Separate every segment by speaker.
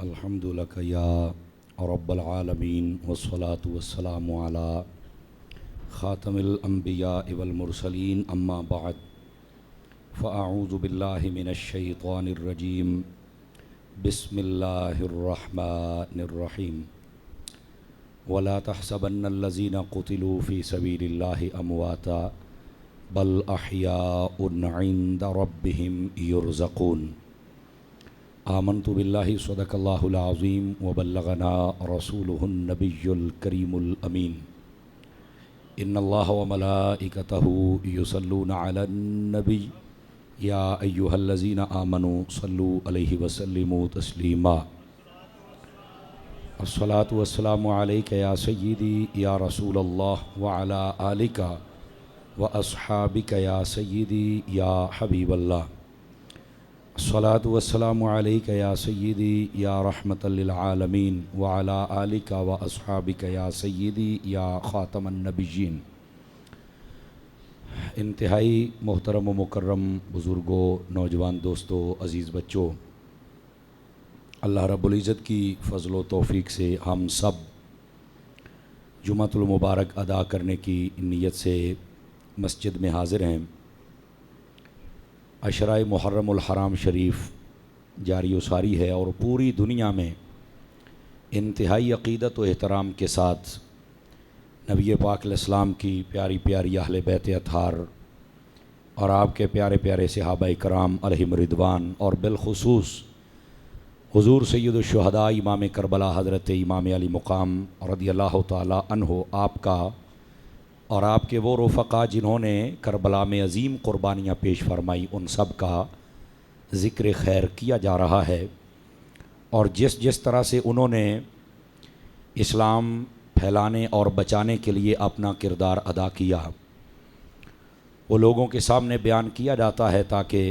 Speaker 1: अल्हम्दुलिल्लाह या रब्बल आलमीन वस्सलातु वस्सलामु अला ख़ातमिल अंबिया वल मुरसलीन अम्मा बाद फ़अऊज़ु बिल्लाहि मिनश शैतानिर रजीम बिस्मिल्लाहिर रहमानिर रहीम वला तहसबन्नल्लज़ीना क़ुतिलू फ़ी सबीलिल्लाहि अमवाता बल अहयाउन इंदा रब्बिहिम युरज़क़ून। आमन्तु बिल्लाहि सदक़ल्लाहुल अज़ीम व बल्लगना रसूलुहुन नबियुल करीमुल अमीन। इन्नल्लाह व मलाइकतहु युसल्लूना अलन नबी या अय्युहल्लज़ीना आमनू सल्लू अलैहि व सल्लिमू तस्लीमा। अस्सलातु वस्सलामु अलैका या सय्यिदी या रसूलल्लाह व अला आलिका व अस्हाबिका या सय्यिदी या हबीबल्लाह। अस्सलातु वस्सलामु अलैका या सय्यिदी या रहमतल लिल आलमीन व अला आलिका व अस्हाबिका या सय्यिदी या ख़ातमन नबिय्यीन। इंतहाई मोहतरम व मुकर्रम बुज़ुर्गों, नौजवान दोस्तों, अज़ीज़ बच्चों, अल्लाह रब्बुल इज़्ज़त की फ़ज़ल व तौफ़ीक़ से हम सब जुमातुल मुबारक अदा करने की नीयत से मस्जिद में हाज़िर हैं। अशराए मुहर्रमुल हराम शरीफ जारी सारी है और पूरी दुनिया में इंतहाई अक़ीदत व एहतराम के साथ नबी पाक अलैहिस्सलाम की प्यारी प्यारी अहले बैत अतहार और आपके प्यारे प्यारे सहाबाए कराम अलैहिम रिदवान और बिलखुसूस हुज़ूर सय्यदुश शुहदा इमाम करबला हज़रत इमाम अली मुक़ाम रज़ियल्लाहु ताला अन्हु आपका और आपके वो रफ़क़ा जिन्होंने करबला में अज़ीम क़ुरबानियाँ पेश फरमाई, उन सब का ज़िक्र खैर किया जा रहा है। और जिस जिस तरह से उन्होंने इस्लाम फैलाने और बचाने के लिए अपना किरदार अदा किया, वो लोगों के सामने बयान किया जाता है ताकि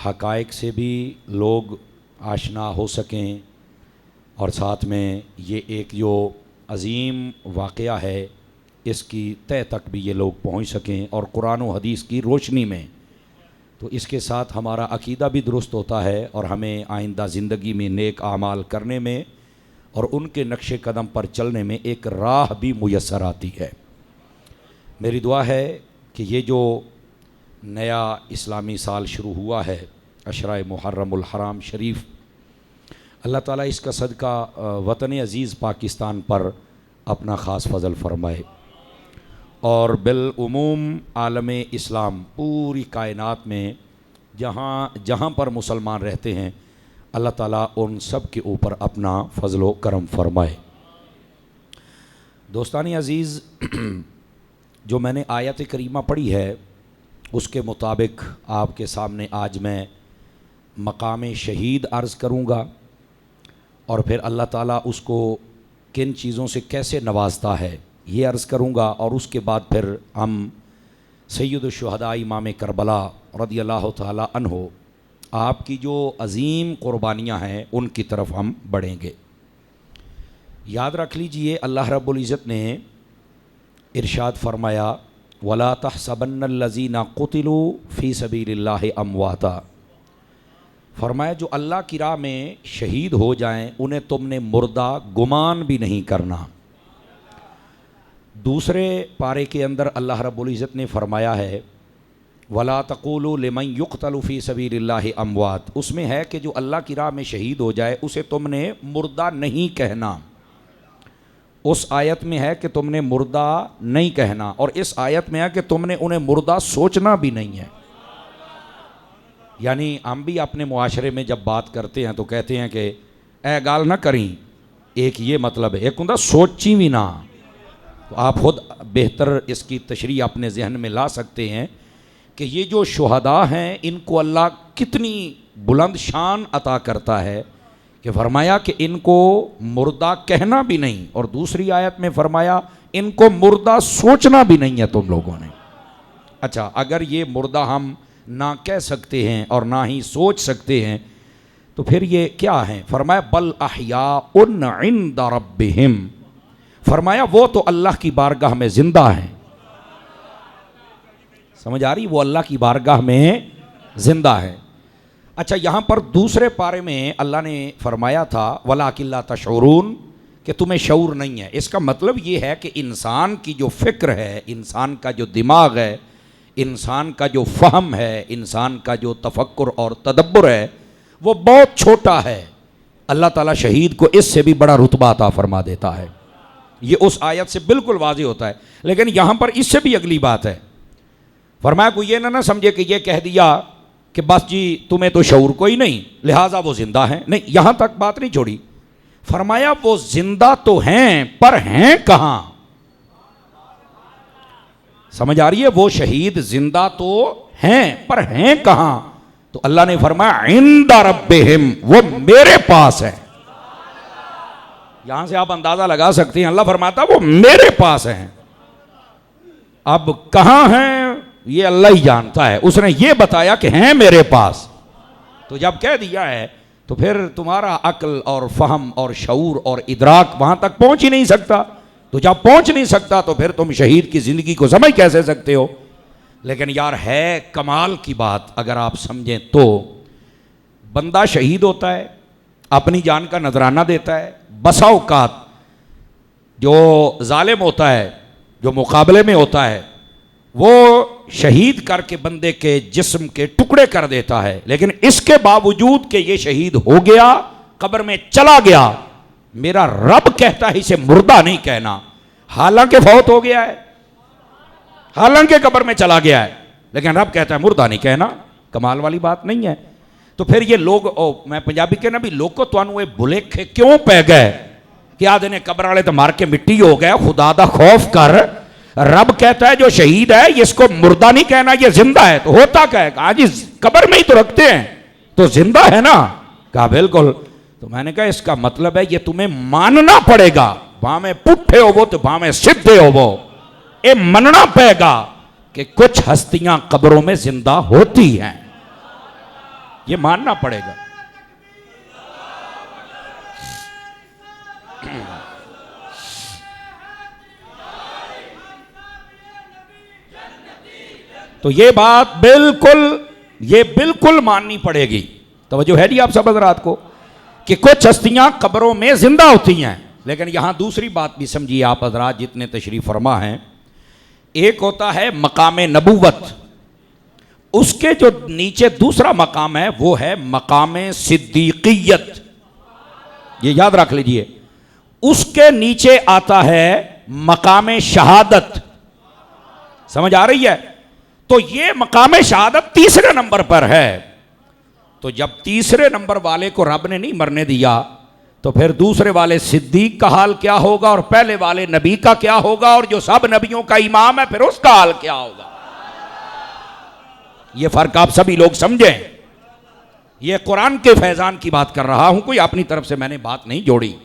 Speaker 1: हक़ाइक़ से भी लोग आशना हो सकें और साथ में ये एक जो अज़ीम वाक़या है इसकी तह तक भी ये लोग पहुँच सकें और कुरान व हदीस की रोशनी में। तो इसके साथ हमारा अक़ीदा भी दुरुस्त होता है और हमें आइंदा ज़िंदगी में नेक आमाल करने में और उनके नक्शे कदम पर चलने में एक राह भी मुयस्सर आती है। मेरी दुआ है कि ये जो नया इस्लामी साल शुरू हुआ है, अशराए मुहर्रमुल हराम शरीफ, अल्लाह ताला इसका सदका वतन अज़ीज़ पाकिस्तान पर अपना ख़ास फ़ज़ल फ़रमाए और बिल उमूम आलम इस्लाम पूरी कायनात में जहाँ जहाँ पर मुसलमान रहते हैं, अल्लाह ताला उन सब के ऊपर अपना फ़ज़ल व करम फ़रमाए। दोस्तानी अज़ीज़, जो मैंने आयत करीमा पढ़ी है उसके मुताबिक आपके सामने आज मैं मकाम शहीद अर्ज़ करूँगा और फिर अल्लाह ताला उसको किन चीज़ों से कैसे नवाजता है ये अर्ज़ करूँगा और उसके बाद फिर हम सय्यदुश शुहदा इमाम करबला रज़ियल्लाहु ताला अन्हु आपकी जो अज़ीम क़ुरबानियाँ हैं उनकी तरफ हम बढ़ेंगे। याद रख लीजिए, अल्लाह रब्बुल इज़्ज़त ने इरशाद फरमाया, वला तहसबन्नल्लज़ीना क़ुतिलू फ़ी सबीलिल्लाहि अमवाता। फरमाया जो अल्लाह की राह में शहीद हो जाएं उन्हें तुमने मुर्दा गुमान भी नहीं करना। दूसरे पारे के अंदर अल्लाह रब्बुल इज़्ज़त ने फरमाया है, वला तक़ूलू लिमन युक़तलु फ़ी सबीलिल्लाहि अमवात। उसमें है कि जो अल्लाह की राह में शहीद हो जाए उसे तुमने मुर्दा नहीं कहना। उस आयत में है कि तुमने मुर्दा नहीं कहना और इस आयत में है कि तुमने उन्हें मुर्दा सोचना भी नहीं है। यानी हम भी अपने मुआशरे में जब बात करते हैं तो कहते हैं कि ए गाल ना करी, एक ये मतलब है, एक होता सोची भी ना। तो आप खुद बेहतर इसकी तशरीह अपने जहन में ला सकते हैं कि ये जो शुहदा हैं इनको अल्लाह कितनी बुलंद शान अता करता है कि फरमाया कि इनको मुर्दा कहना भी नहीं, और दूसरी आयत में फरमाया इनको मुर्दा सोचना भी नहीं है तुम लोगों ने। अच्छा, अगर ये मुर्दा हम ना कह सकते हैं और ना ही सोच सकते हैं तो फिर ये क्या है? फरमाया बल अहयाउन इंदा रब्बिहिम। फरमाया वो तो अल्लाह की बारगाह में ज़िंदा हैं। समझ आ रही? वो अल्लाह की बारगाह में ज़िंदा है। अच्छा, यहाँ पर दूसरे पारे में अल्लाह ने फरमाया था वलाकिल्ला तशऊरून, कि तुम्हें शऊर नहीं है। इसका मतलब ये है कि इंसान की जो फ़िक्र है, इंसान का जो दिमाग है, इंसान का जो फ़हम है, इंसान का जो तफक्कुर और तदब्बुर है, वो बहुत छोटा है। अल्लाह ताला शहीद को इससे भी बड़ा रुतबा अता फरमा देता है। ये उस आयत से बिल्कुल वाज़ेह होता है। लेकिन यहाँ पर इससे भी अगली बात है, फरमाया कोई ये ना समझे कि ये कह दिया कि बस जी तुम्हें तो शऊर कोई नहीं लिहाजा वो जिंदा हैं। नहीं, यहां तक बात नहीं छोड़ी। फरमाया वो जिंदा तो हैं, पर हैं कहां? समझ आ रही है? वो शहीद जिंदा तो हैं, पर हैं कहां? तो अल्लाह ने फरमाया इंदा रब्बिहिम, वो मेरे पास है। यहां से आप अंदाजा लगा सकते हैं, अल्लाह फरमाता वो मेरे पास है। अब कहां हैं ये अल्लाह ही जानता है। उसने ये बताया कि हैं मेरे पास। तो जब कह दिया है तो फिर तुम्हारा अक्ल और फहम और शऊर और इदराक वहां तक पहुंच ही नहीं सकता। तो जब पहुंच नहीं सकता तो फिर तुम शहीद की जिंदगी को समझ कैसे सकते हो? लेकिन यार है कमाल की बात, अगर आप समझें तो बंदा शहीद होता है, अपनी जान का नजराना देता है। बसा औकात जो जालिम होता है, जो मुकाबले में होता है, वो शहीद करके बंदे के जिस्म के टुकड़े कर देता है। लेकिन इसके बावजूद कि ये शहीद हो गया, कब्र में चला गया, मेरा रब कहता है इसे मुर्दा नहीं कहना। हालांकि फौत हो गया है, हालांकि कब्र में चला गया है, लेकिन रब कहता है मुर्दा नहीं कहना। कमाल वाली बात नहीं है? तो फिर ये लोग मैं पंजाबी कहना भी लोग को तुहानू भुलेखे क्यों पै गए कि आदि ने कब्र वाले तो मार के मिट्टी हो गया, खुदा दा खौफ कर। रब कहता है जो शहीद है इसको मुर्दा नहीं कहना, ये जिंदा है। तो होता क्या है? कहा जी कब्र में ही तो रखते हैं, तो जिंदा है ना। कहा बिल्कुल। तो मैंने कहा इसका मतलब है ये तुम्हें मानना पड़ेगा। वहां में पुट्ठे हो वो तो वहां में सीधे हो वो, ये मनना पड़ेगा कि कुछ हस्तियां कब्रों में जिंदा होती हैं, ये मानना पड़ेगा। तो ये बात बिल्कुल माननी पड़ेगी। तवज्जो है जी आप सब हज़रात को कि कुछ हस्तियां कब्रों में जिंदा होती हैं। लेकिन यहां दूसरी बात भी समझिए आप हज़रात जितने तशरीफ फरमा हैं। एक होता है मकाम नबूवत, उसके जो नीचे दूसरा मकाम है वो है मकाम सिद्दीकियत, ये याद रख लीजिए। उसके नीचे आता है मकाम शहादत। समझ आ रही है? तो ये मकाम शहादत तीसरे नंबर पर है। तो जब तीसरे नंबर वाले को रब ने नहीं मरने दिया तो फिर दूसरे वाले सिद्दीक का हाल क्या होगा और पहले वाले नबी का क्या होगा और जो सब नबियों का इमाम है फिर उसका हाल क्या होगा? यह फर्क आप सभी लोग समझें। यह कुरान के फैजान की बात कर रहा हूं, कोई अपनी तरफ से मैंने बात नहीं जोड़ी।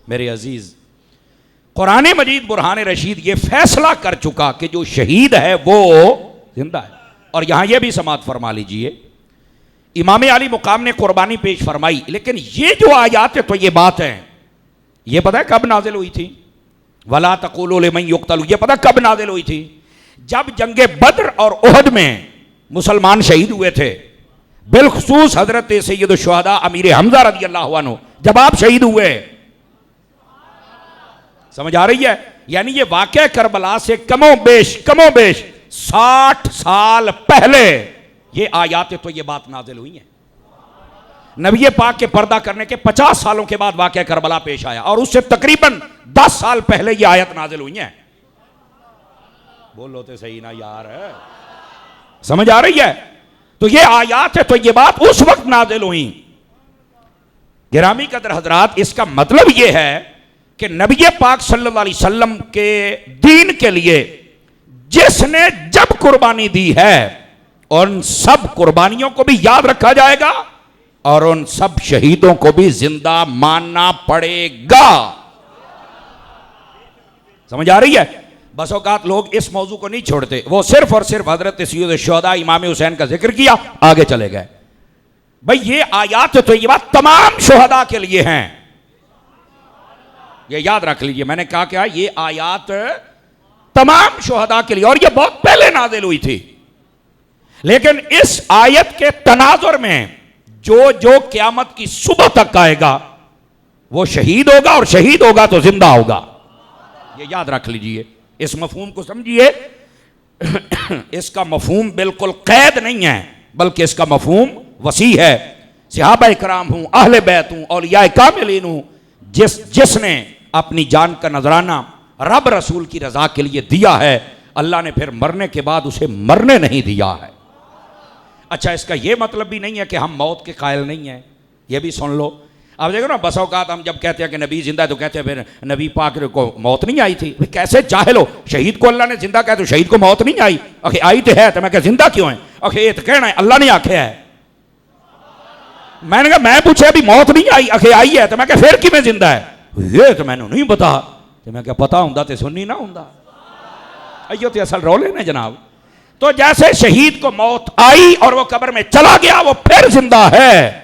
Speaker 1: मेरे अजीज, कुरान मजीद बुरहान रशीद ये फैसला कर चुका कि जो शहीद है वो जिंदा है। और यहां यह भी समात फरमा लीजिए, इमाम अली मुकाम ने कुर्बानी पेश फरमाई, लेकिन ये जो आयात है तो ये बात है, ये पता है कब नाजिल हुई थी? वला तक़ूलू लिमन युक़्तलू, ये पता कब नाजिल हुई थी? जब जंगे बद्र और उहद में मुसलमान शहीद हुए थे, बिलखुसूस हजरत सैयद शुहदा अमीर हमजा रज़ी अल्लाहु अन्हु जब आप शहीद हुए। समझ आ रही है? यानी ये वाक़या करबला से कमो बेश 60 साल पहले ये आयातें तो ये बात नाजिल हुई है। नबी पाक के पर्दा करने के 50 सालों के बाद वाक़या करबला पेश आया और उससे तकरीबन 10 साल पहले ये आयत नाजिल हुई है। बोलो तो सही ना यार, है समझ आ रही है? तो ये आयात है तो ये बात उस वक्त नाजिल हुई। गिरामी कदर हजरात, इसका मतलब ये है कि नबी पाक सल्लल्लाहु अलैहि वसल्लम के दीन के लिए जिसने जब कुर्बानी दी है उन सब कुर्बानियों को भी याद रखा जाएगा और उन सब शहीदों को भी जिंदा मानना पड़ेगा। समझ आ रही है? बस औकात लोग इस मौजू को नहीं छोड़ते, वो सिर्फ और सिर्फ हजरत सैयद शुहदा इमाम हुसैन का जिक्र किया, आगे चले गए। भाई ये आयात तो ये बात तमाम शुहदा के लिए हैं, ये याद रख लीजिए। मैंने कहा क्या? ये आयात तमाम शुहदा के लिए, और ये बहुत पहले नाजिल हुई थी। लेकिन इस आयत के तनाजुर में जो जो क़यामत की सुबह तक आएगा वो शहीद होगा, और शहीद होगा तो जिंदा होगा। ये याद रख लीजिए, इस मफहूम को समझिए। इसका मफहूम बिल्कुल कैद नहीं है, बल्कि इसका मफहूम वसी है। सहाबा इकराम हूं, अहले बैत हूं, औलिया कामिलीन हूं, जिसने अपनी जान का नजराना रब रसूल की रजा के लिए दिया है, अल्लाह ने फिर मरने के बाद उसे मरने नहीं दिया है। अच्छा, इसका यह मतलब भी नहीं है कि हम मौत के कायल नहीं हैं, यह भी सुन लो। अब देखो ना, बस औकात हम जब कहते हैं कि नबी जिंदा है तो कहते हैं फिर नबी पाक को मौत नहीं आई थी। कैसे जाहिल हो, शहीद को अल्लाह ने जिंदा कहा तो शहीद को मौत नहीं आई? आखिर आई तो है, तो मैं क्या जिंदा क्यों है? आखिर ये तो कहना है अल्लाह ने आख्या है। मैंने कहा मैं पूछे अभी मौत नहीं आई, आखिर आई है, तो मैं क्या फिर कि मैं जिंदा है? ये तो मैंने नहीं पता। तो मैं क्या पता होंदा तो सुननी ना होंदा। अयो तो असल रोले ने जनाब। तो जैसे शहीद को मौत आई और वो कब्र में चला गया, वो फिर जिंदा है,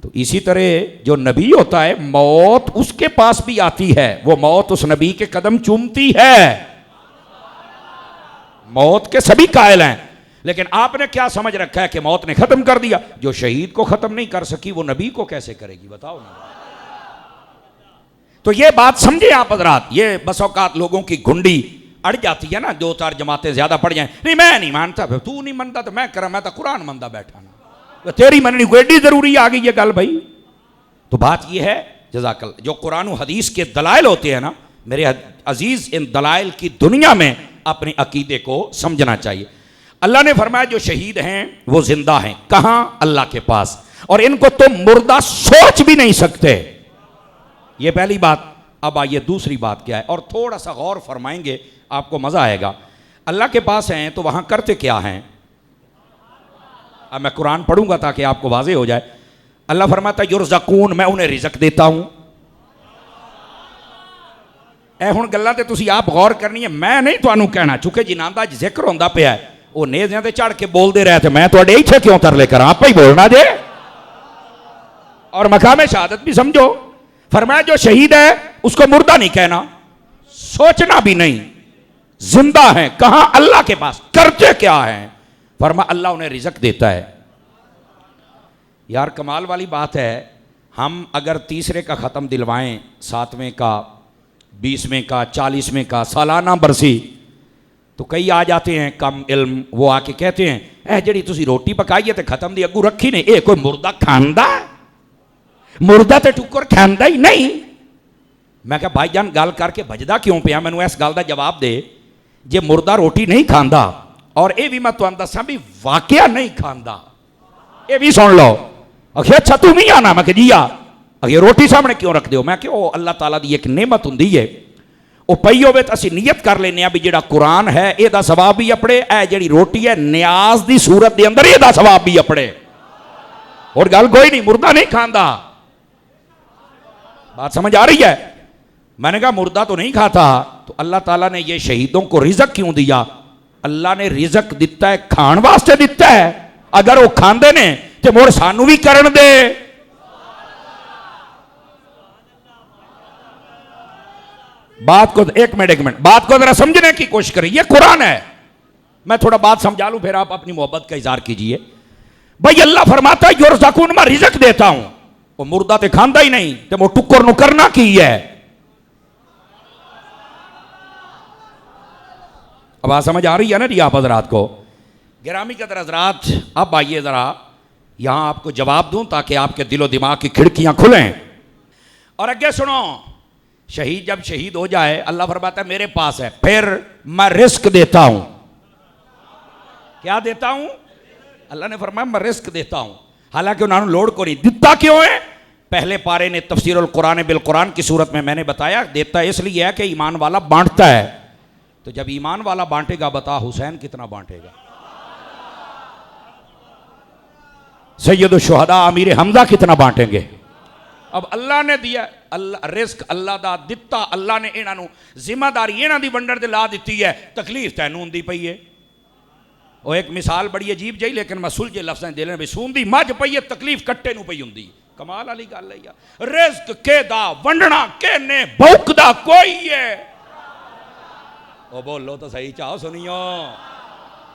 Speaker 1: तो इसी तरह जो नबी होता है मौत उसके पास भी आती है, वो मौत उस नबी के कदम चूमती है। मौत के सभी कायल हैं, लेकिन आपने क्या समझ रखा है कि मौत ने खत्म कर दिया? जो शहीद को खत्म नहीं कर सकी वो नबी को कैसे करेगी, बताओ ना। तो ये बात समझे आप हजरात। ये बस औकात लोगों की घुंडी अड़ जाती है ना, दो चार जमातें ज्यादा पड़ जाए, नहीं मैं नहीं मानता, तू नहीं मानता तो मैं करा, मैं तो कुरान मानता बैठा ना, तेरी मननी को एडी जरूरी आ गई ये गल भाई। तो बात यह है जज़ाकल, जो कुरान और हदीस के दलाइल होते हैं ना मेरे अजीज, इन दलाइल की दुनिया में अपने अकीदे को समझना चाहिए। अल्लाह ने फरमाया जो शहीद हैं वो जिंदा हैं, कहां? अल्लाह के पास, और इनको तो मुर्दा सोच भी नहीं सकते। ये पहली बात। अब आइए दूसरी बात क्या है, और थोड़ा सा गौर फरमाएंगे आपको मजा आएगा। अल्लाह के पास हैं तो वहां करते क्या हैं? अब मैं कुरान पढ़ूंगा ताकि आपको वाज़ेह हो जाए। अल्लाह फरमाता युरज़क़ून, मैं उन्हें रिज़्क़ देता हूं। ए हुण गल्लां ते तुसीं आप गौर करनी है, मैं नहीं तुहानूं कहना, चूंकि जिन्हां जिक्र होंदा पिया है वो नेज़ियां ते चढ़ के बोलते रहे थे, मैं तुहाडे इत्थे क्यों तरले करां, आप ही बोलना जे। और मकाम शहादत भी समझो। फरमाया जो शहीद है उसको मुर्दा नहीं कहना, सोचना भी नहीं, जिंदा है। कहां? अल्लाह के पास। करते क्या है? फरमा अल्लाह उन्हें रिज़्क़ देता है। यार कमाल वाली बात है, हम अगर तीसरे का ख़त्म दिलवाएं, 7वें का, 20वें का, 40वें का सालाना बरसी, तो कई आ जाते हैं कम इल्म, वो आके कहते हैं ए जी तुसी रोटी पकाई है तो खत्म दी अगू रखी नहीं, ये कोई मुर्दा खांदा? मुर्दा तो टुकर खांदा ही नहीं। मैं क्या भाईजान गल करके भजदा क्यों पिया, मैनू इस गल का जवाब दे। जे मुर्दा रोटी नहीं खांदा, और ये भी मैं तुहानू दसां भी वाकया नहीं खांदा, ये भी सुन लो। अखे अच्छा तू नहीं आना, मैं जी आ। अगे रोटी सामने क्यों रख दो? मैं क्यों, अल्लाह ताला की एक नेमत हुंदी है, वो पई होवे तो असीं नियत कर लेने भी जिहड़ा कुरान है ਇਹਦਾ सवाब भी अपने, ए जिहड़ी रोटी है न्याज की सूरत के अंदर ਇਹਦਾ सवाब भी अपने। और गल कोई नहीं, मुर्दा नहीं खांदा। बात समझ आ रही है? मैंने कहा मुर्दा तो नहीं खाता, तो अल्लाह ताला ने ये शहीदों को रिज़्क़ क्यों दिया? अल्लाह ने रिज़्क़ दिता है खाण वास्ते दिता है। अगर वो खांदे ने तो मुड़ सानू भी करन दे। बात को एक मिनट बात को जरा समझने की कोशिश करिए। ये कुरान है, मैं थोड़ा बात समझा लूं फिर आप अपनी मोहब्बत का इजहार कीजिए। भाई अल्लाह फरमाता है युरज़क़ून, मैं रिज़्क़ देता हूं। वो मुर्दा तो खांदा ही नहीं, तो वो टुक्कर नु करना की है। अब बात समझ आ रही है ना जी आप हजरात को? गिरामी कदर हजरात, अब आइए जरा यहां आपको जवाब दूं ताकि आपके दिलो दिमाग की खिड़कियां खुलें। और आगे सुनो, शहीद जब शहीद हो जाए अल्लाह फरमाता है मेरे पास है, फिर मैं रिस्क देता हूं। क्या देता हूं? अल्लाह ने फरमाया मैं रिस्क देता हूं। हालांकि उन्होंने लोड को नहीं दिता। क्यों है? पहले पारे ने तफसीरुल कुरान बिल कुरान की सूरत में मैंने बताया, देता इसलिए है कि ईमान वाला बांटता है। तो जब ईमान वाला बांटेगा, बता हुसैन कितना बांटेगा? सैयद शुहदा अमीर हमजा कितना बांटेंगे? अब अल्लाह ने दिया, अल्लाह रिस्क अल्लाह दा दिता, अल्लाह ने इन्हों जिम्मेदारी इन्हों की वंडण ते ला दी है। तकलीफ तैनूं हुंदी पई है। और एक मिसाल बड़ी अजीब जी, लेकिन मैं सुलझे लफ्ज़ दे लेना भी सूंदी मझ पई है, तकलीफ कट्टे नूं पई हुंदी। कमाल वाली गल है यार। रिस्क के दा वंडना किने भौंकदा कोई है। ओ बोलो तो सही, चाहो सुनियो।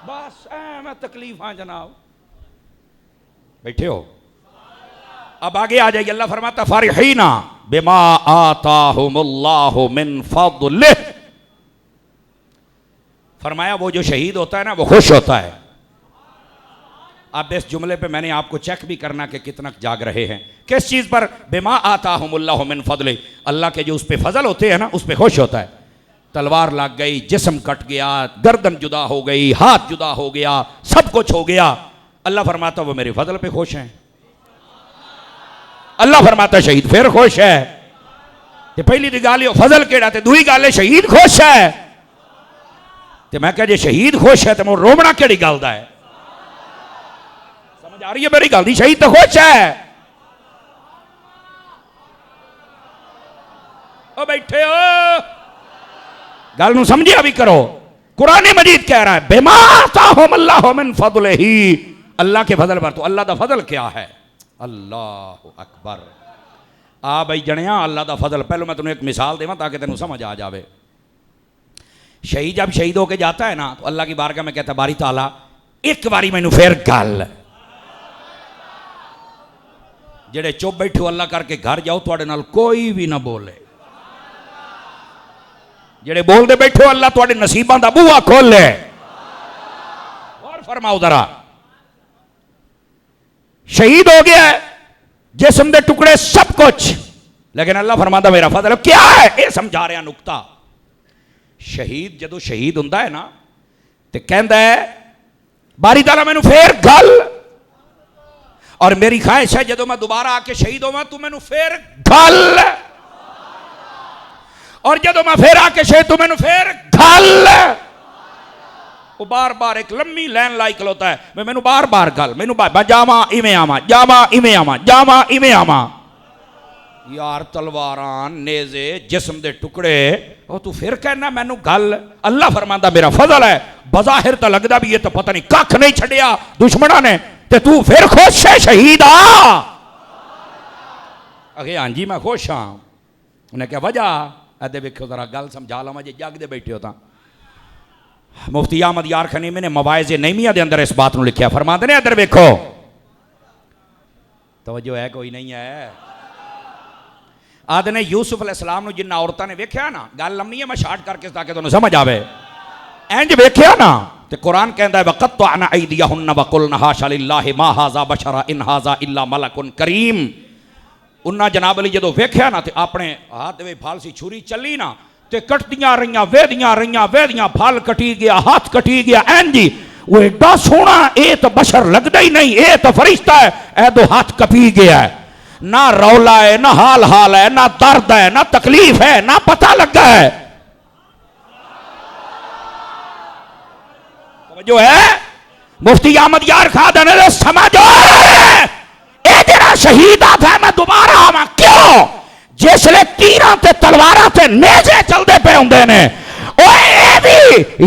Speaker 1: बस मैं तकलीफ हाँ जनाब। बैठे हो। अब आगे आ जाइए, अल्लाह फरमाता फरिहीना बिमा आताहुमुल्लाहु मिन फद्लिह, फरमाया वो जो शहीद होता है ना वो खुश होता है। अब इस जुमले पे मैंने आपको चेक भी करना कि कितना जाग रहे हैं। किस चीज़ पर? बिमा आताहुमुल्लाहु मिन फद्लिह, अल्लाह के जो उस पर फजल होते हैं ना उस पर खुश होता है। तलवार लग गई, जिस्म कट गया, गर्दन जुदा हो गई, हाथ जुदा हो गया, सब कुछ हो गया, अल्लाह फरमाता वो मेरे फजल पे खुश हैं। अल्लाह फरमाता शहीद फिर खुश है। ते पहली दी गाल फजल केड़ा ते दूई गाल शहीद खुश है। ते मैं कह जे शहीद खुश है तो मैं रोमना केड़ी गल दा है? समझ आ रही है मेरी गल दी? शहीद तो खुश है। ओ बैठे हो, गल नूं समझिया भी करो। कुरान मजीद कह रहा है बिमा आताहुमुल्लाहु मिन फद्लिही, अल्लाह के फजल पर। तो अल्लाह दा फजल क्या है? अल्लाह अकबर। आ भाई जनिया अल्लाह दा फजल। पहले मैं तुम्हें एक मिसाल देवां ताकि तेन समझ आ जाए। शहीद जब शहीद होके जाता है ना तो अल्लाह की बारगाह में कहता बारी ताला एक बारी मैनू फिर गल, जेड़े चुप बैठो अल्लाह करके घर जाओ, तुहाडे नाल कोई भी ना बोले। जेड़े बोलते बैठो अल्लाह तुहाडे नसीबां दा बूहा खोले। और फरमाओ जरा, शहीद हो गया है, जिस्म दे टुकड़े सब कुछ, लेकिन अल्लाह फरमाता मेरा फजल क्या है? ये समझा रहा नुकता। शहीद जदों शहीद हुंदा है ना तो कहंदा है बारी ताला मैनू फिर गल, और मेरी ख्वाहिश है जदों मैं दोबारा आके शहीद होवां तू मैनू फिर गल, और जदों मैं फिर आके शहीद तू मैनू फिर गल। वो बार बार एक लम्मी लाइन लाई खलोता है, मैं मैनू बार बार गल, मैनू जावा इवें आवा, जावा इवें आवा, जावा इवें आवा। यार तलवारां नेज़े जिस्म दे टुकड़े, और तू फिर कहना मैनू गल। अल्लाह फरमांदा मेरा फजल है। बज़ाहिर तो लगदा भी ये तो पता नहीं कख नहीं छड़िया दुश्मना ने, ते तू फिर खुश है शहीद आ? अगे हाँ जी मैं खुश हाँ। उन्हें क्या वजह? अदे वेखो जरा गल समझा लवा जे जागदे बैठे हो। मुफ्ती अहमद यार खनीमी ने मवाइज़े नईमिया के अंदर इस बात को लिखा, फरमाते ने इधर वेखो, तवज्जो है कोई नहीं है? आदे ने यूसुफ अलैहिस्सलाम जिन्ना औरतां ने वेख्या ना, गल लम्मी है मैं शार्ट करके ताकि तुहानूं समझ आवे। इंज वेख्या ना तो कुरान कहता है वक़त्तअना अयदियहुन्ना वक़ुलना हाशा लिल्लाहि मा हाज़ा बशरा इन हाज़ा इल्ला मलकुन करीम। उन्ना जनाब अली जदों वेख्या ना तो अपने हाथ में फालसी छुरी चली ना ते कटदियां रहियां, वेदियां, फल कटी गया, हाथ कटी गया। एन जी वो एडा सोहना, ये तो बशर लगता ही नहीं, ये तो फरिश्ता है, ए दो हाथ कपी गया है। ना रौला है, ना हाल है, ना दर्द है, ना तकलीफ है, ना पता लगा है। जो है मुफ्ती अहमद यार खान ने समझो, ये जरा शहीद आता मैं दोबारा आवा क्यों? जिसले तीरां ते तलवारां ते नेज़े चलते पे होंदे ने,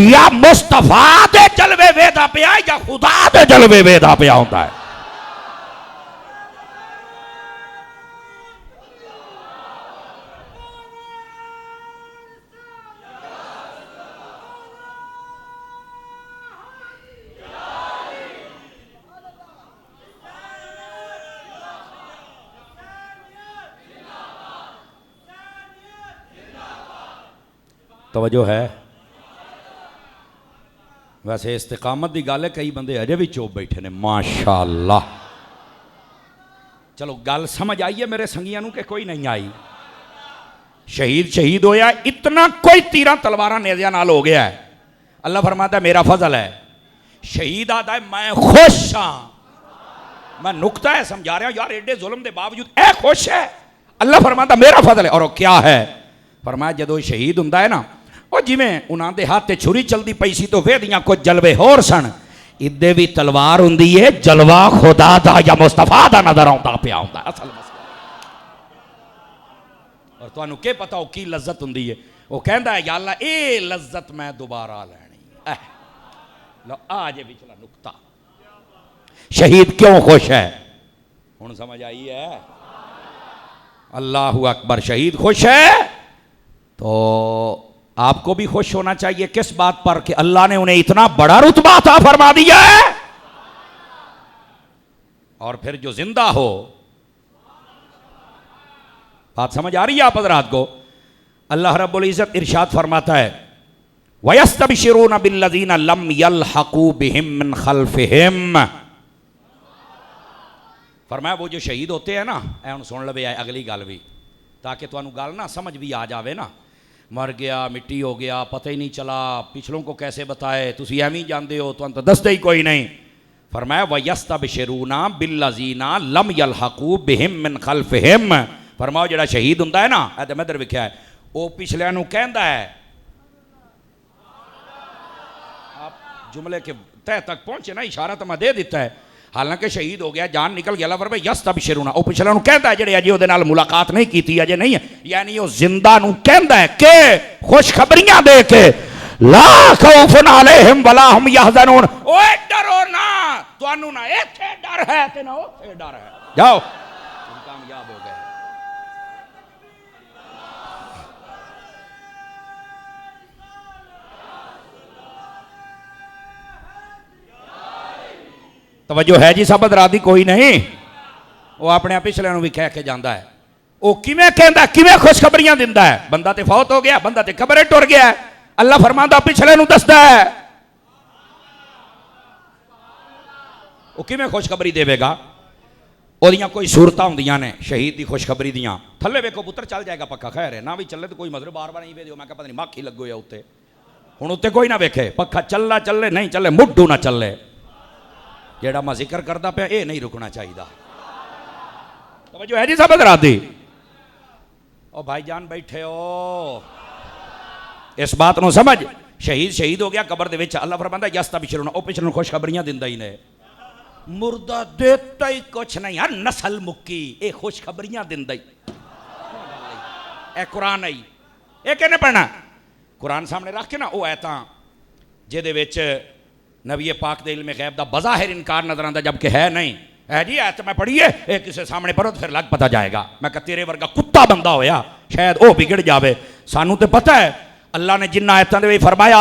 Speaker 1: या मुस्तफा दे जलवे वेदा पिया या खुदा दे जलवे वेदा पिया होता है। तवज्जो है? वैसे इस्तिकामत की गल है, कई बंदे अजे भी चुप बैठे ने माशाअल्लाह। चलो गल समझ आई है मेरे संगियां नूं कि कोई नहीं आई? शहीद होया, इतना कोई तीरां तलवारां नेज़ियां नाल हो गया है। अल्लाह फरमाता मेरा फजल है। शहीद आता है मैं खुश हाँ। मैं नुकता है समझा रहा हूं यार, एडे जुल्म के बावजूद ए खुश है। अल्लाह फरमाता मेरा फजल है। और क्या है? फरमाया जदों शहीद हुंदा है ना, वो जिवें उन्हां दे हाथ ते छुरी चलदी पई सी तो वेदियां कुछ जलवे होर सन, इदे भी तलवार हुंदी है, जलवा खुदा दा या मुस्तफा दा नजर आउंदा पिया हुंदा असल मसला। और तुहानूं के पता हो की लज्जत हुंदी है? वो कहंदा है या अल्लाह ए लज्जत मैं दोबारा लैनी। लो आ जे पिछला नुकता, शहीद क्यों खुश है? हुण समझ आई है? अल्लाहु अकबर। शहीद खुश है तो आपको भी खुश होना चाहिए। किस बात पर? कि अल्लाह ने उन्हें इतना बड़ा रुतबा अता फरमा दिया है। और फिर जो जिंदा हो, बात समझ आ रही है आप हज़रात को? अल्लाह रब्बुल इज़्ज़त इरशाद फरमाता है वयस्तबशिरूना बिल्लज़ीना लम यल्हक़ू बिहिम मिन खल्फ़िहिम। फरमाया वो जो शहीद होते हैं ना, ऐ हुण सुन लवे अगली गल भी, ताकि तुहानू गल ना समझ भी आ जावे ना। मर गया, मिट्टी हो गया, पता ही नहीं चला, पिछलों को कैसे बताए, तुसी एवं ही जानते हो, तुहानू तो दसदे ही कोई नहीं। फरमाया वयस्तबशिरूना बिल्लज़ीना लम यल्हक़ू बिहिम मिन खल्फ़िहिम। फरमाओ जिहड़ा शहीद हुंदा है ना, ऐ मैं इधर लिखिआ है, वो पिछलियां नू कहंदा है, आप जुमले के तह तक पहुंचे ना, इशारा तो मैं दे दिता है। हालांकि शहीद हो गया, जान निकल गया, पर भाई यस्तबशिरूना वो पिछले नू कहता है जेड़े अजे उहदे नाल मुलाकात नहीं की, अजे नहीं है, यानी वो जिंदा नू कहंदा है कि खुशखबरियां दे के ला खौफुन अलैहिम वला हुम यहज़नून, ओए डरो ना, तुहानू ना इत्थे डर है ते ना उत्थे डर है, जाओ तुम कामयाब हो गए। तवज्जो है जी सब हज़रात दी? कोई नहीं, वो अपने पिछले भी कह के जाता है। वो किवें कहंदा, किवें खुशखबरियां दिंदा है? बंदा ते फौत हो गया, बंदा ते कब्रे टुर गया, अल्लाह फरमांदा पिछले नूं दसदा है, वो किवें खुशखबरी देवेगा? ओदियां कोई सूरतां हुंदियां ने शहीद की खुशखबरी दियां, थल्ले वेखो पुत्र चल जाएगा पक्का, खैर है ना भी चले तो कोई मतलब बार बार नहीं भेजो, मैं पता नहीं मक्ख ही लगो या उत्ते, हुण उत्ते कोई ना वेखे, पक्का चलना चले नहीं चले मुड्ढू ना चले, जेड़ा मैं जिक्र करता पाया ये नहीं रुकना चाहिए। तो जो है जी सब हज़रात दी, ओ भाईजान बैठे हो, इस बात को समझ, शहीद हो गया कबर दे विच, अल्लाह फरमांदा यस्तबशिरूना, ओ पिछले खुशखबरियां दिंदा ही ने, मुर्दा देता ही कुछ नहीं यार, नस्ल मुक्की, ये खुशखबरियां दिंदा ही, ए कुरान आई, ये कहने पढ़ना, कुरान सामने रख के ना वो आयतां जिहदे विच नबी पाक दे इल्म गैब दा बज़ाहिर इनकार नजर आता, जबकि है नहीं है जी। आयत मैं पढ़ी है, एक किसी सामने पढ़ो तो फिर लग पता जाएगा, मैं कहा तेरे वर्गा कुत्ता बंदा होया शायद वो बिगड़ जावे, सानू तो पता है अल्लाह ने जिन्ना आयतों में फरमाया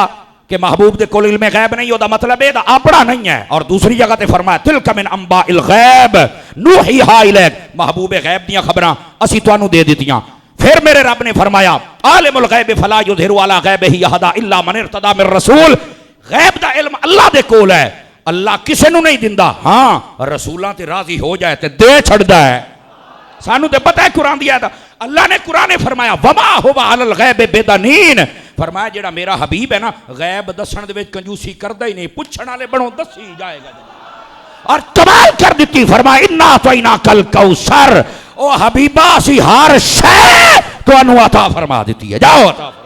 Speaker 1: कि महबूब दे कोल इल्म गैब नहीं, ओदा मतलब ये अपना नहीं है, और दूसरी जगह ते फरमाया तिलका मिन अंबाइल गैब नूहीहा इलैक, महबूब गैब दियां खबरां असी तुहानू दे दित्तियां। फिर मेरे रब ने फरमाया आलिमुल गैब फला युज़हिरु अला गैबिही अहदा इल्ला मन इर्तदा मिर रसूल, गैब दा इल्म अल्लाह दे कोल है, अल्लाह किसे नू नहीं दिंदा, हाँ रसूलां ते राजी हो जाए ते दे छड़दा है, सानू ते पता है कुरान दिया था, अल्लाह ने कुरान फरमाया वमा हुवा अलल गैब बेदनीन, फरमाया जेड़ा मेरा हबीब है ना गैब दसण दे विच कंजूसी करदा ही नहीं, पुछण वाले बनो दसी जाएगा, और कमाल कर दित्ती, फरमाया इन्ना तोइना कल कौसर, ओ हबीबा असी हर शै तुहानू अता फरमा दित्ती है, जाओ अता फरमा।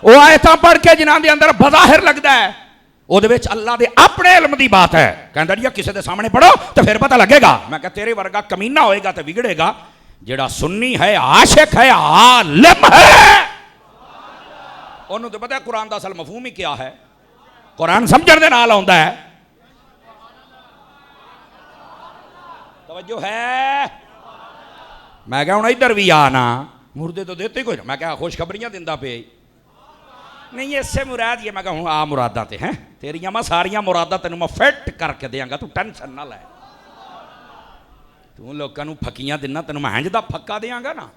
Speaker 1: वो आयतां पढ़ के जिन्हां दे अंदर बज़ाहिर लगदा है ਉਹਦੇ ਵਿੱਚ अल्लाह दे अपने इल्म दी बात है, कहंदा जी किसी दे सामने पढ़ो तो फिर पता लगेगा, मैं कहा तेरे वर्गा कमीना होएगा तो बिगड़ेगा, जेड़ा सुन्नी है आशिक है आलिम है, उन्होंने तो पता है कुरान दा असल मफहूम ही क्या है, कुरान समझण दे नाल आउंदा है, तवज्जो है। मैं कहा हुण इधर भी आ ना, मुर्दे तो देते ही कोई ना, मैं कहा खुशखबरियां दिंदा पे नहीं इससे मुराद ये, मैं कहा हूँ आ मुरादा ते हैं तेरिया, मैं सारिया मुरादा तेन मैं फिट करके देंगा, तू टेंशन ना लै, तू लोगों फकियां दिना तेन मैं इंज दा फक्का देंगा ना।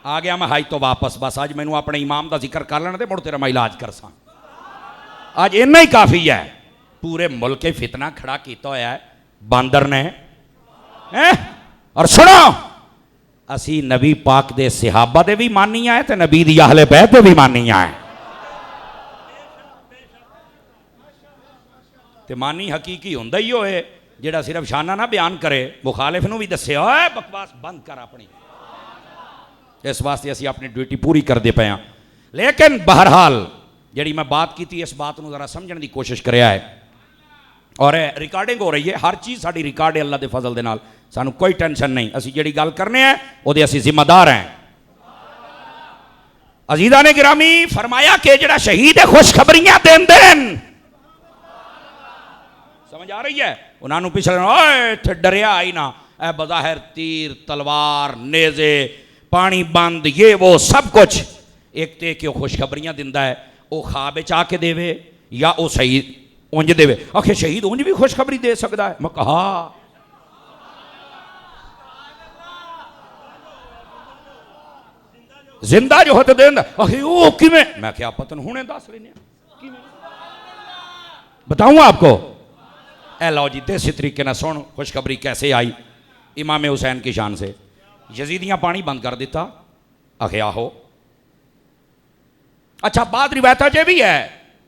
Speaker 1: आ गया मैं हाई तो वापस, बस अज मैनू अपने इमाम का जिक्र कर लेना, मुड़ तेरा मैं इलाज कर सा, अज इन्ना ही काफ़ी है, पूरे मुल्क फितना खड़ा किया होया है बांदर ने, और सुनो असी नबी पाक दे सहाबा दे भी मानिया है, तो नबी दी अहले बैत दे भी मानिया है, ते मानी हकीकी हुंदा ही होए, जेड़ा सिर्फ शाना ना बयान करे, मुखालिफ नूं भी दस्से ओए बकवास बंद कर अपनी, इस वास्ते असी अपनी ड्यूटी पूरी करते पे हैं। लेकिन बहरहाल जी मैं बात की थी, इस बात को जरा समझने की कोशिश कराया है, और रिकॉर्डिंग हो रही है, हर चीज़ साड़ी रिकॉर्ड है अल्लाह के फजल के नाल, सानू कोई टेंशन नहीं, असी जी गल करने हैं वो असी जिम्मेदार हैं। अजीज़ा ने गिरामी फरमाया कि जड़ा शहीद है खुशखबरियां देन देन, समझ आ रही है, उन्होंने पिछले इत्थे डरिया आई ना, ए बज़ाहिर तीर तलवार नेज़े पानी बंद ये वो सब कुछ, एक तो कि खुशखबरियां दिंदा है, वह ख्वाब आके देवे या वह शहीद उंज देवे। आखिर शहीद उंज भी खुशखबरी दे सकता है? मैं कहा जिंदा जो होते देंदा। आखिर वो किवें? मैं क्या पता हुणे दस लेने बताऊं आपको। ए लो जी देसी तरीके ना सुन खुशखबरी कैसे आई इमाम हुसैन की शान से। यजीदियां पानी बंद कर दिता। आखे आहो। अच्छा बाद रिवायत च भी है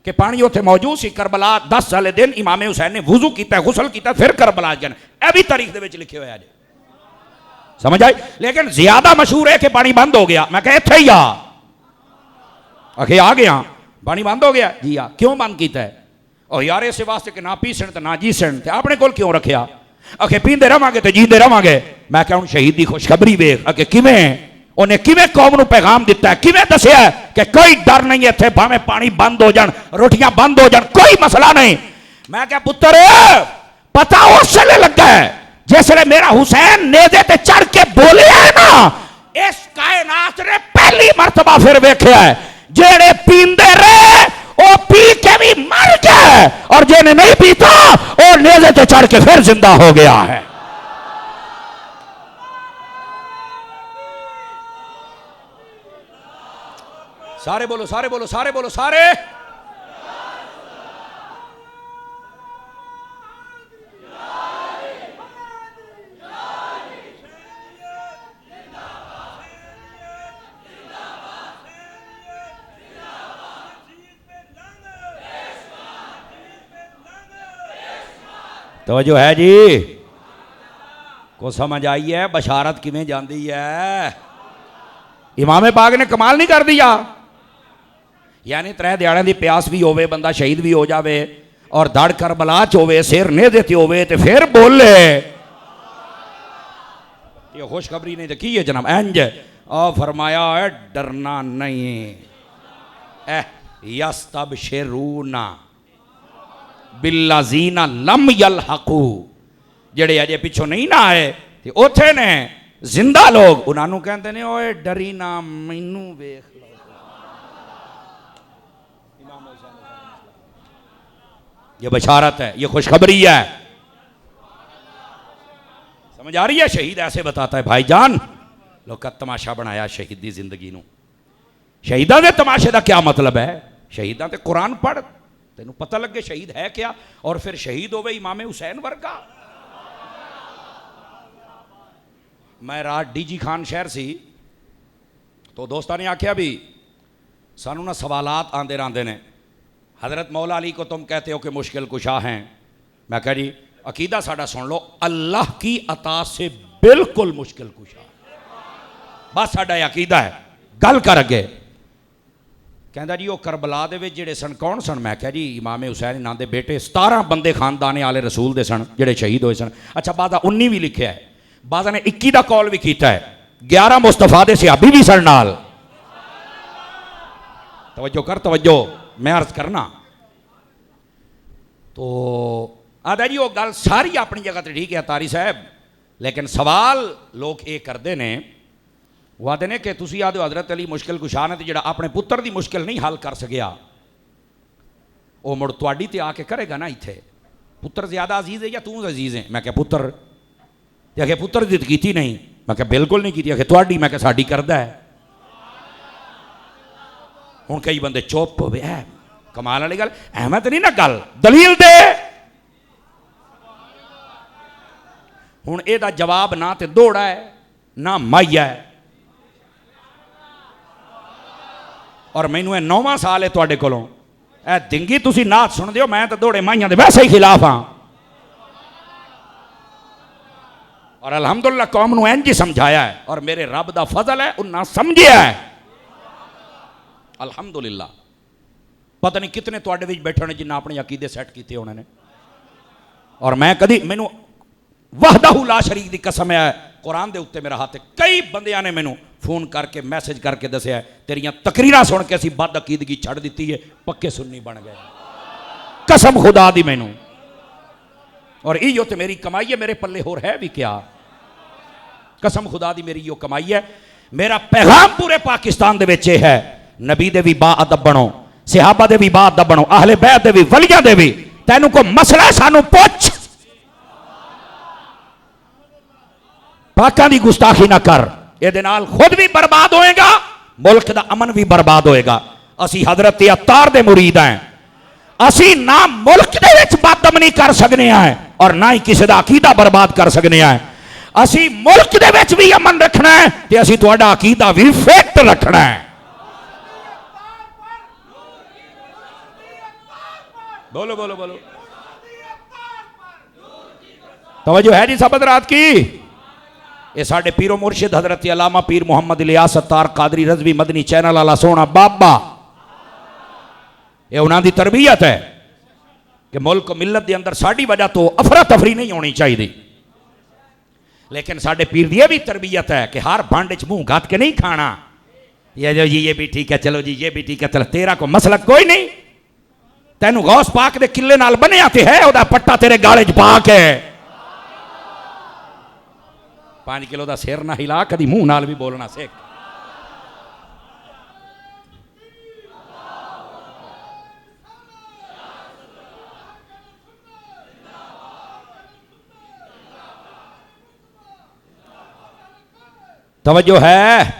Speaker 1: कि पानी उत्थे मौजूद सी। करबला 10 वाले दिन इमाम हुसैन ने वुजू किया, गुसल किया, फिर करबला गए। यह भी तारीख दे विच लिखे हुए है। समझ आई? लेकिन ज्यादा मशहूर है कि पानी बंद हो गया। मैं कहा इत्थे ही आ। आखे आ गया पानी बंद हो गया जी। आ क्यों बंद किया है? और यार इस वास्ते कि ना पीसन तो ना जीसन, तो अपने कोल क्यों रखिया? आखे पींदे रवांगे तो जींदे रवांगे। मैं क्या हूं शहीद की खुशखबरी वेख। आखे किवें? उन्हें किवें कौम नूं पैगाम दिता है, किवें दसिया है कि कोई डर नहीं है इत्थे, भावें पानी बंद हो जान, रोटियां बंद हो जान, कोई मसला नहीं। मैं क्या पुत्र पता उस वेले लगा है जिसले मेरा हुसैन नेज़े ते चढ़ के बोले है ना, इस कायनात ने पहली मरतबा फिर वेख्या है जेड़े पींदे रहे वो पी के भी मर गए, और जिन्हें नहीं पीता वो नेज़े ते चढ़ के फिर जिंदा हो गया है। सारे बोलो, सारे बोलो, सारे बोलो, सारे। तवज्जो है जी? को समझ आई है बशारत किवें जाती है? इमाम पाक ने कमाल नहीं कर दिया। यानी 3 दिहाड़े की प्यास भी होवे, बंदा शहीद भी हो जावे, और धड़ करबला च होवे, सिर नेज़े ते होवे, ते फिर बोले। ये खुशखबरी नहीं तो की है जनाब? इंज और फरमाया है डरना नहीं। यस्तबशिरूना बिल्लज़ीना लम यलहकू, जेड़े अजे पिछों नहीं ना आए ते उथे ने जिंदा लोग, उन्होंने कहते हैं ओए डरी ना मैनू वेख लो। ये बशारत है, ये खुशखबरी है। समझ आ रही है? शहीद ऐसे बताता है भाईजान, लोग का तमाशा बनाया शहीद की जिंदगी नू। शहीदा के तमाशे का क्या मतलब है? शहीदा ते कुरान पढ़, तेन पता लगे शहीद है क्या, और फिर शहीद होवे इमाम हुसैन वर्गा। मैं रात डीजी खान शहर सी, तो दोस्तों ने आख्या भी सानू ना सवालात आंदे रहंदे ने, हज़रत मौला अली को तुम कहते हो कि मुश्किल कुशा हैं। मैं कह जी अकीदा साडा सुन लो, अल्लाह की अता से बिल्कुल मुश्किल कुशा, बस साडा अकीदा है। गल कर अगे कहता जी वो करबला दे विच जिहड़े सन कौन सन? मैं क्या जी इमाम हुसैन नाम दे बेटे 17 बंदे खानदाने आले रसूल दे सन जिहड़े शहीद होए सन। अच्छा बादा 19 भी लिखा है, बादा ने 21 का कॉल भी किया है, 11 मुस्तफा दे सहाबी भी सन नाल। तवज्जो कर, तवज्जो मैं अर्ज करना। तो आदा जी वो गल सारी अपनी जगह तो ठीक है तारी साहब, लेकिन सवाल लोग ये करते हैं, वो आते ने कि तुसी आदो हज़रत अली मुश्किल कुशा ने, जिहड़ा अपने पुत्र की मुश्किल नहीं हल कर सकिया वो मुड़ तुहाडी ते आके करेगा ना। इत्थे पुत्र ज्यादा अजीज है या तू अजीज है? मैं क्या पुत्र, ते आखे पुत्र दी कीती नहीं। मैं क्या बिल्कुल नहीं की। आखे तुहाडी? मैं क्या साडी करदा है। हुण कई बंदे चुप हो गए, कमाल वाली गल, अहमद नहीं ना गल, दलील दे। हुण एदा जवाब ना ते दौड़ा है ना माइया है, और मैनू 9वां साल है तुहाडे कोलों ए दिंगी तुसी नात सुनदे हो, मैं तो दौड़े माइयां दे वैसे ही खिलाफ हाँ। और अलहमदुलिल्लाह कौम नूं इंज ही समझाया है, और मेरे रब दा फजल है उन्हां समझिया है अलहमदुलिल्लाह। पता नहीं कितने तुहाडे विच बैठे ने जिन्हां अपने अकीदे सैट कीते होने ने। और मैं कदी मैनू वहदहू ला शरीक दी कसम है कुरान दे उत्ते मेरा हाथ है, कई बंदियां ने मैनू फोन करके मैसेज करके दसिया तेरियां तकरीरां सुन के असीं बद अकीदगी छड़ दी है, पक्के सुन्नी बन गए, कसम खुदा दी मैनू। और इो तो मेरी कमाई है, मेरे पल्ले होर है भी क्या, कसम खुदा दी मेरी यो कमाई है। मेरा पैगाम पूरे पाकिस्तान दे विच है नबी दे भी बा अदब बनो, सहाबा दे भी बा अदब बनो, अहले बैत दे भी, वलियां दे भी। तैनू को मसला सानू पुछ, पाकां दी गुस्ताखी ना कर, ये नाल खुद भी बर्बाद होएगा, मुल्क दा अमन भी बर्बाद होएगा। असी हजरत अत्तार दे मुरीद हैं, असी ना मुल्क दे विच बदअमनी नहीं कर सकने हैं और ना ही किसी दा अकीदा बर्बाद कर सकने हैं। असी मुल्क दे विच भी अमन रखना है ते असी तुहाडा अकीदा भी फिट रखना है। बोलो बोलो बोलो, तवज्जो है जी सब हज़रात की। ये साडे पीरो मुर्शिद हजरत अल्लामा पीर मुहम्मद इलियास अत्तार कादरी रज़वी मदनी चैनल वाला सोना बाबा, ये उन्हां दी तरबियत है कि मुल्क मिलत के अंदर साड़ी वजह तो अफरा तफरी नहीं होनी चाहिए। लेकिन साडे पीर दी भी तरबियत है कि हर भांड च मुंह गात के नहीं खाना, ये जो जी ये भी ठीक है, चलो जी ये भी ठीक है, चलो तेरा को मसलक कोई नहीं। तैनू गौस पाक दे किले नाल बनिया ते है, ओदा पट्टा तेरे गाले च पाक है। 5 किलो का सिर ना हिला, कदी मुंह नाल भी बोलना सीख। तवज्जो है,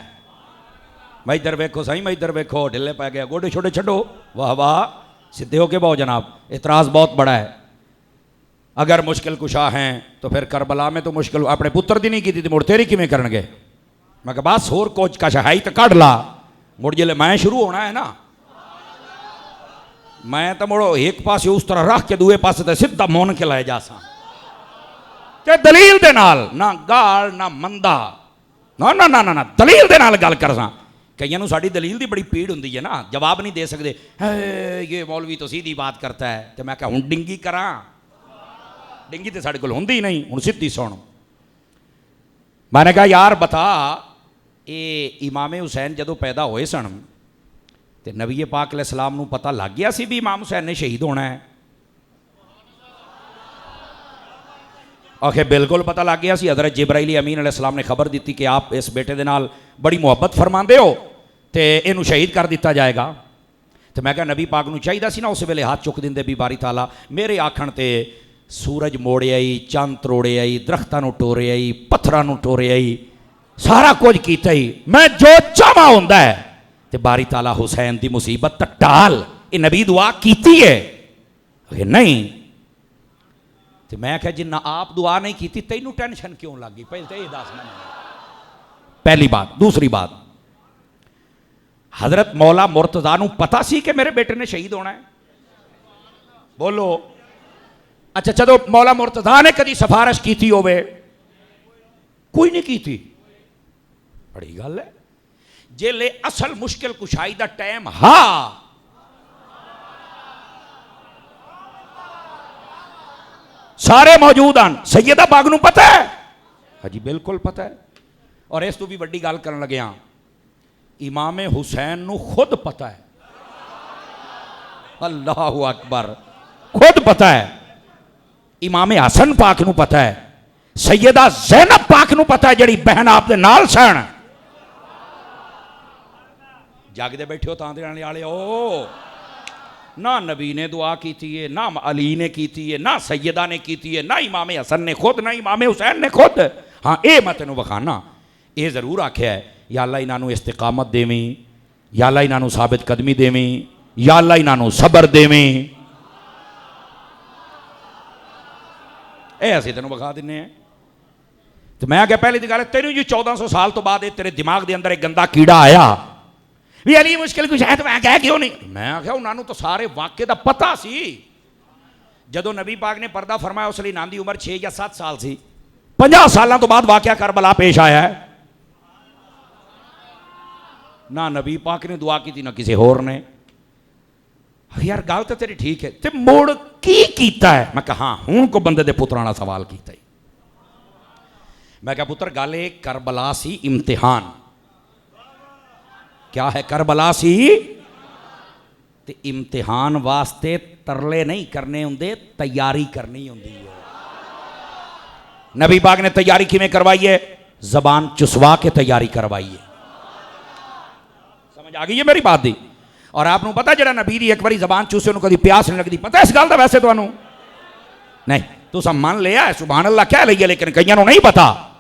Speaker 1: मैं इधर वेखो सही, मैं इधर वेखो, ढिले पै गया, गोडे छोटे छो, वाह वाह, सीधे होके बहु जनाब। इतराज बहुत बड़ा है, अगर मुश्किल कुशा हैं तो फिर करबला में तो मुश्किल अपने पुत्र दी नहीं की थी, मुड़ तेरी किमें करनगे। मैं कहा बस होर कुछ कश है तो कढ़ ला, मुड़ जिले मैं शुरू होना है ना, मैं तो मुड़ो एक पास उस तरह रख के दूए पास तो सीधा मोन के लाए जा सा ते दलील दे नाल, ना गाल ना मंदा, ना ना ना ना ना दलील दे नाल गल कर सा। कईयां नूं साडी दलील दी बड़ी पीड़ हुंदी है ना, जवाब नहीं दे सकते, ये मौलवी तो सीधी बात करता है। तो मैं कहा हुण डिंगी करा, डिंगी तो साढ़े को होंगी नहीं, हूँ सीधी सुन। मैंने कहा यार बता, ये इमाम हुसैन जदों पैदा होए सन तो नबी पाक अलैहिस्सलाम नूं पता लग गया सी भी इमाम हुसैन ने शहीद होना है? आखे बिल्कुल पता लग गया सी। हज़रत जिब्राइल अमीन अलैहिस्सलाम ने खबर दी कि आप इस बेटे दे नाल बड़ी मुहब्बत फरमाते हो तो इनू शहीद कर दिता जाएगा। तो मैं कहा नबी पाक नूं चाहिदा सी ना उस वेले हाथ चुक दिंदे भी बारी ताला मेरे आखण ते सूरज मोड़े आई, चंद तरोड़े आई, दरख्तां नूं टोरे आई, पत्थरां नूं टोरे आई, सारा कुछ कीता ही, मैं जो चाहवा हुंदा है। ते बारी ताला हुसैन दी मुसीबत टाल, ये नबी दुआ कीती है? नहीं। तो मैं क्या जिन्ना आप दुआ नहीं की तैनू टेंशन क्यों लग गई? पहले तो ये दस ना। पहली बात। दूसरी बात, हजरत मौला मुर्तजा नूं पता सी कि मेरे बेटे ने शहीद होना है? बोलो। अच्छा चलो मौला मुर्तजा ने कभी सिफारिश की थी होवे? कोई नहीं की थी। बड़ी गल है। जेले असल मुश्किल कुशाई दा टाइम हा सारे मौजूद हैं। सैयदा पाक नूं पता है? हाँ जी बिल्कुल पता है। और इस तो भी बड़ी गल करन लगे हाँ, इमाम हुसैन नूं खुद पता है। अल्लाहु अकबर, खुद पता है। इमाम हसन पाक नूं पता है, सैयदा ज़ैनब पाक नूं पता है, जड़ी बहन आप दे नाल सन। जागदे बैठे हो तां दे आले ओ, ना नबी ने दुआ की थी है, ना अली ने की थी है, ना सैयदा ने की थी है, ना इमाम हसन ने खुद, ना इमाम हुसैन ने खुद। हाँ ये मैं तेनों बखाना, ये जरूर आख्या है या अल्लाह इन्हों इस्तिकामत देवी, या अल्लाह इन्हों साबित कदमी देवी, या अल्लाह इन्हों सबर देवी। ये असीं तेनों बखा दिन्ने हैं। तो मैं क्या पहली गल तेनों जी 1400 साल तो बाद तेरे दिमाग के अंदर एक गंदा कीड़ा आया भी अली मुश्किल कुछ है, तो मैं कह क्यों नहीं? मैं आख्या उन्होंने तो सारे वाक्य का पता सी। जदों नबी पाक ने पर्दा फरमाया उसलिए नाम की उम्र 6 या 7 साल सी। 50 सालों तो बाद वाकया करबला पेश आया है। ना नबी पाक ने दुआ की थी ना किसी होर ने। यार गल तो तेरी ठीक है, ते मुड़ की कीता है? मैं कहा हाँ हूं को बंदे दे पुत्रां दा सवाल कीता ही। मैं कहा पुत्र गल ये करबला सी इम्तिहान। क्या है? करबला सी ते इम्तिहान वास्ते तरले नहीं करने होंदे, तैयारी करनी होंदी है। नबी पाक ने तैयारी किवें करवाई है? जबान चुसवा के तैयारी करवाई है। समझ समझ आ गई है मेरी बात दी? और आपको पता जरा नबी दी एक बारी जबान चूसे उन्होंने कभी प्यास नहीं लगती, पता इस गल का? वैसे तो नहीं तो सब मान लिया सुभान अल्लाह कह लिया, लेकिन कईयों नहीं पता।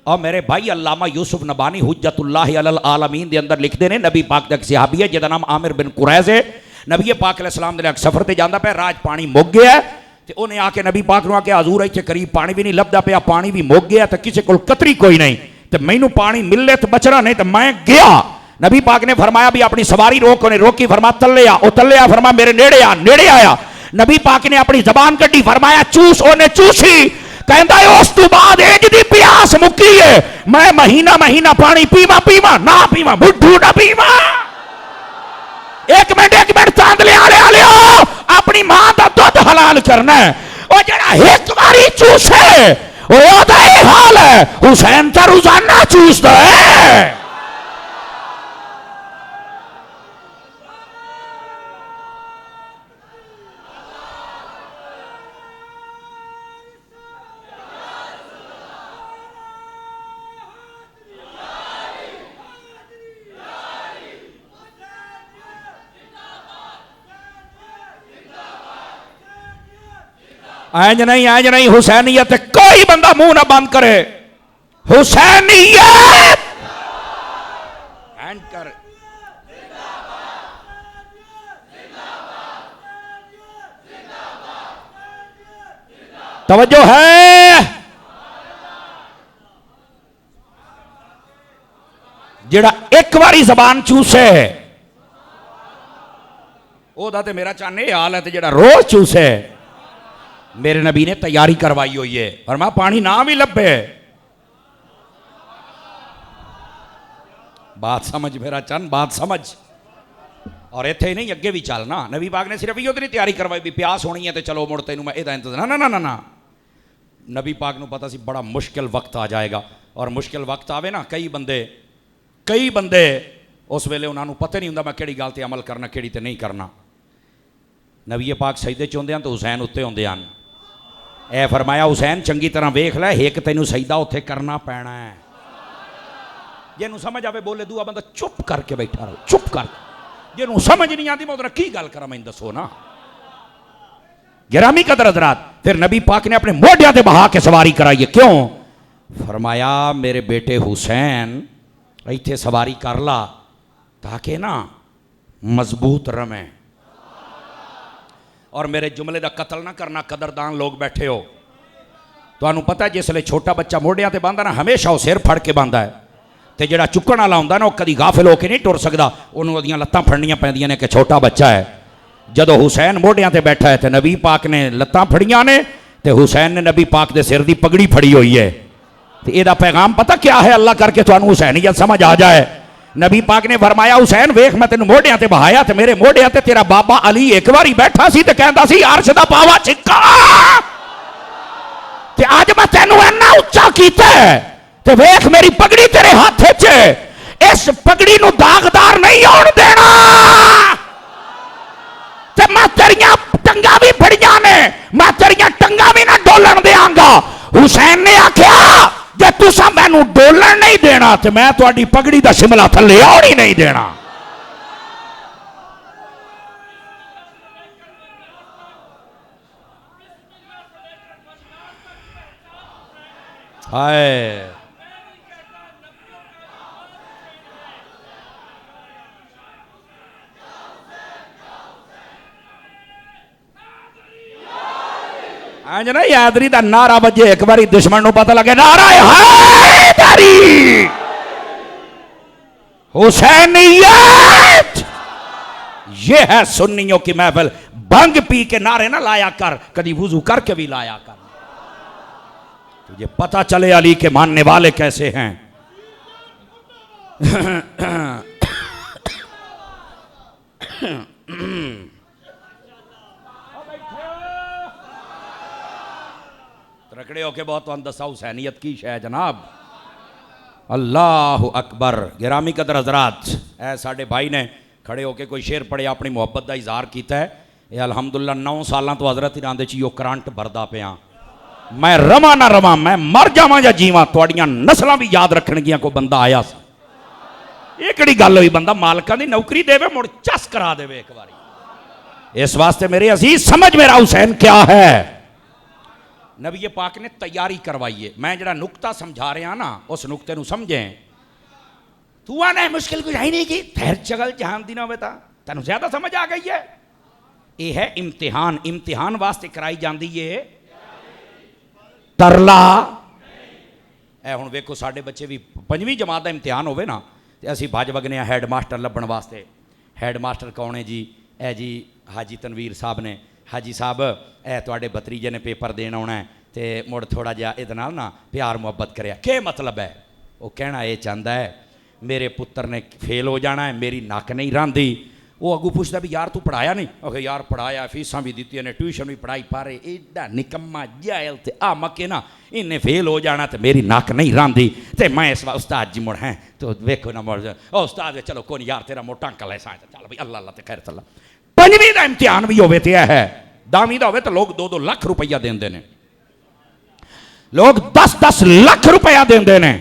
Speaker 1: और मेरे भाई अल्लामा यूसुफ नबानी हुज्जतुल्लाह अलल आलमीन दे अंदर लिखते ने, नबी पाक दा एक सहाबी है जिहदा नाम आमिर बिन कुरैज़ है। नबी पाक अलैहिस्सलाम दे एक सफर ते जांदा पे, राज पानी मुक गया ते उन्हें आके नबी पाक नूं आके हजूर इत्थे करीब पानी भी नहीं लभदा पिया, पानी भी मुक गया, तो किसी कोल कतरी कोई नहीं, तो मैनू पानी मिले तो बचना, नहीं तो मैं गया। नबी पाक ने फरमाया भी अपनी सवारी रोक, उन्हें रोकी, फरमा तले आ, ओ तले आ, फरमा मेरे नेड़े आ, नेड़े आया। नबी पाक ने अपनी जबान कड्डी, फरमाया चूस, उन्हें चूसी, कहता है उस तो बाद इंज दी प्यास मुक्की है, मैं महीना महीना पानी पीवा पीवा ना पीवा, बुढ़ू ना पीवा। एक मिनट चांदले आले अपनी मां का दुध हलाल करना है, और जरा एक बारी चूसे ओदा ही हाल है, हुसैन तो रोजाना चूसता है। आज नहीं हुसैनियत कोई बंदा मुंह ना बंद करे, हुसैनियत कर। तवज्जो है, जेड़ा एक बारी जबान चूसे ओदा ते मेरा चाहने हाल है, जेड़ा रोज चूसे मेरे नबी ने तैयारी करवाई हुई है, फरमा पानी ना भी लभे। बात समझ मेरा चंद, बात समझ। और इत्थे नहीं अगे भी चलना, नबी पाक ने सिर्फ इहो नहीं तैयारी करवाई भी प्यास होनी है तो चलो मुड़ तेनू मैं इहदा इंतजार, ना ना ना ना। नबी पाक नू पता सी बड़ा मुश्किल वक्त आ जाएगा, और मुश्किल वक्त आवे ना, कई बंदे उस वेले उन्होंने पता नहीं हुंदा मैं किहड़ी गल ते अमल करना किहड़ी ते नहीं करना। नबी पाक सजदे च हुंदे हन तो हुसैन उत्ते हुंदे हन, ए फरमाया हुसैन चंगी तरह वेख लै, एक तेनू सजदा उत्थे करना पैना है। जिन्हों समझ आवे बोले, दूआ बंदा चुप करके बैठा रहो, चुप कर। जिन्हों समझ नहीं आती मैं उधर की गल करा, मैं दसो ना। गिरामी कदर हज़रात, फिर नबी पाक ने अपने मोढियां ते बहा के सवारी कराई है। क्यों? फरमाया मेरे बेटे हुसैन इत्थे सवारी कर ला, ताकि ना मजबूत रमे, और मेरे जुमले का कतल ना करना। कदरदान लोग बैठे हो, तुहानू पता है जिसले छोटा बच्चा मोढियां ते बांधा ना, हमेशा वो सिर फड़ के बांधा है, तो जिहड़ा चुकण वाला हुंदा ना वो कदी गाफिल होकर नहीं टुर सकता, उन्होंने ओदियां लत्तां फड़नियां पैंदियां ने कि छोटा बच्चा है। जदों हुसैन मोढियां ते बैठा है तो नबी पाक ने लत्तां फड़ियां ने, तो हुसैन ने नबी पाक के सिर की पगड़ी फड़ी हुई है। तो यदा पैगाम पता क्या है? अल्लाह करके तुहानू हुसैनियत समझ आ जाए। नबी पाक ने फरमाया हुसैन वेख मैं तेन मोढियां ते बहाया, तो मेरे मोढियां ते तेरा बाबा अली एक बारी बैठा सी, तो कहता सी अर्श दा पावा छिक्का, ते अज मैं तेनू इन्ना उच्चा कीता ते वेख मेरी पगड़ी तेरे हाथ च, इस पगड़ी नू दागदार नहीं होने देना, ते मैं तेरियां टंगा भी फड़ियां ने, मैं तेरियां टंगा भी ना डोलन देंगा। हुसैन ने आख्या जे तुसा मैनू डोलन नहीं देना तो मैं तुहाडी पगड़ी दा शिमला थल्ले आउण ही नहीं देना। हाय आज ना यादरी का नारा बजे, एक बारी दुश्मन को पता लगे नारा हैदरी हुसैनियत, ये है सुन्नियों की महफिल। भंग पी के नारे ना लाया कर, कभी वुजू करके भी लाया कर, तुझे पता चले अली के मानने वाले कैसे हैं। रखड़े होके बहुत तो दसा हुसैनियत की शय जनाब। अल्लाह अकबर। गिरामी कदर हजरात, ऐ साडे भाई ने खड़े होके कोई शेर पढ़िया, अपनी मुहब्बत का इजहार किया है। ये अलहमदुल्ला 9 साल तो हजरत इरान दे ची करंट भरदा पिया। मैं रवा ना रवा, मैं मर जावा या जीवा, थोड़ियां नस्लां भी याद रखणगियां। कोई बंदा आया सा ये किहड़ी गल हुई, बंदा मालकां दी नौकरी देवे मुड़ चस करा देवे एक बारी। इस वास्ते मेरे अजीज समझ मेरा हुसैन क्या है। नबी पाक ने तैयारी करवाई है। मैं जरा नुकता समझा रहा ना उस नुकते को समझें। तू आना मुश्किल कुछ है नहीं की ठहर चगल जहान दी ना होवे तां तैनूं ज्यादा समझ आ गई है। यह है इम्तिहान। इम्तिहान वास्ते कराई जाती है तरला। ए हुण वेखो साडे बच्चे भी 5वीं जमात का इम्तिहान होवे ना ते असीं भज वगने हैड मास्टर लभण वास्ते। हैड मास्टर कौन है जी? ए जी हाजी तनवीर साहब ने। हाजी साहब ए तुहाडे भतरीजे ने पेपर देण आउणा है ते मुड़ थोड़ा जिहा इहदे नाल ना प्यार मुहब्बत करिया। के मतलब है? वो कहना ये चाहता है मेरे पुत्र ने फेल हो जाना है, मेरी नक नहीं रहांदी। वो अगू पूछता भी यार तू पढ़ाया नहीं? ओके यार पढ़ाया, फीसां भी दी ने, ट्यूशन भी पढ़ाई, पर एडा निकम्मा जायल ते आ मके ना इन्हें फेल हो जाना तो मेरी नक नहीं रहांदी ते मैं इस उस्ताद जी मुड़ हैं तो वेखो ना मुड़ ओ उस्ताद चलो कोई यार तेरा मोटा अंकल है साइंस चल भाई अल्लाह अल्लाह ते खैर चला। 5वीं का इम्तिहान भी होवे ते है 10वीं का होवे तो लोग 2-2 लाख रुपया देंदे ने, लोग 10-10 लाख रुपया देंदे ने।